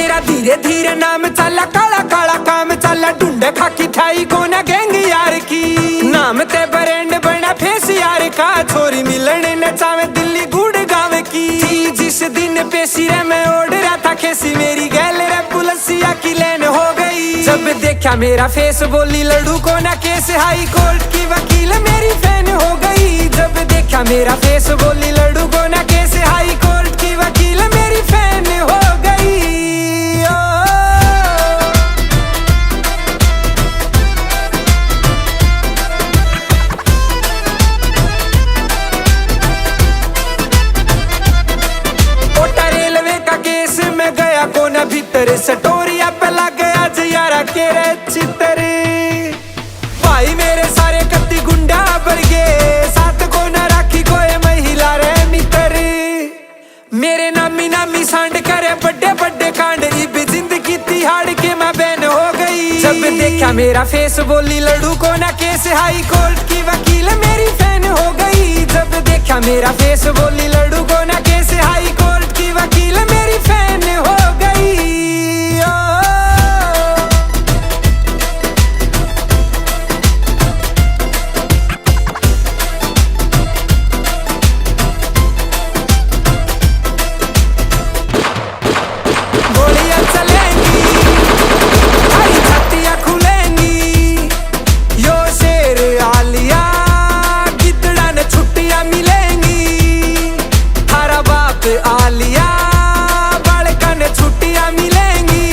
मेरा धीरे धीरे नाम चला, काला काला काम चला, ढूंढे खाकी ठाई को ना गैंग यार की। नाम ते ब्रांड बना फेस यार का, छोरी मिलने न चावे दिल्ली गुड़गांव की। थी जिस दिन पेशी रे मैं ओढ़ रहा था खेसी, मेरी गैल रे पुलिसिया की लेन हो गई। जब देखा मेरा फेस बोली लड़ू को ना केस, हाई कोर्ट की वकील मेरी फैन हो गई। जब देखा मेरा फेस बोली लड़ू को ना केस, हाई कोर्ट की वकील मेरी फैन हो गई। कोटा रेलवे का केस में गया कोना भीतर, सटोरिया पे लग गया जयारा के रे चित्र। भाई मेरे सारे कत्ती गुंडा भर गए, साथ को न राखी कोई महिला रे मित्र। मेरे नामी नामी सांड करे बड़े बड़े कांड, इब जिंदगी तिहाड़ के मैं बैन हो गई। जब देखा मेरा फेस बोली लड़ू को ना केस, हाई कोर्ट की वकील मेरी फैन हो गई। जब देखा मेरा फेस बोली लड़ू को ना केस, हाई कोर्ट की वकील मेरी फैन हो गई। गोलियां चलेंगी, हरी छत्तियां खुलेंगी, यो शेर आलिया गिद्दड़ा ने छुट्टियां मिलेंगी। थारा बाप आलिया बालका ने छुट्टियां मिलेंगी।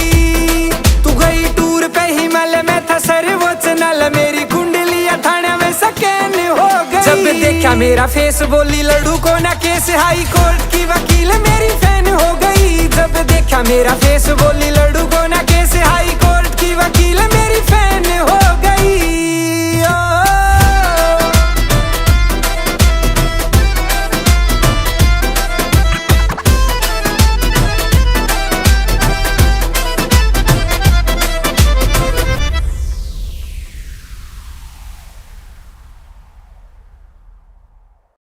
तू गई टूर पे हिमालय में था सर्वोच्च नल, मेरी कुंडलियां थाने में सकैन हो गई। जब देखा मेरा फेस बोली लड़ू को ना केस, हाई कोर्ट की वकील मेरी फैन हो गई। जब देखा मेरा फेस बोली लड़ू को ना केस, हाई कोर्ट की वकील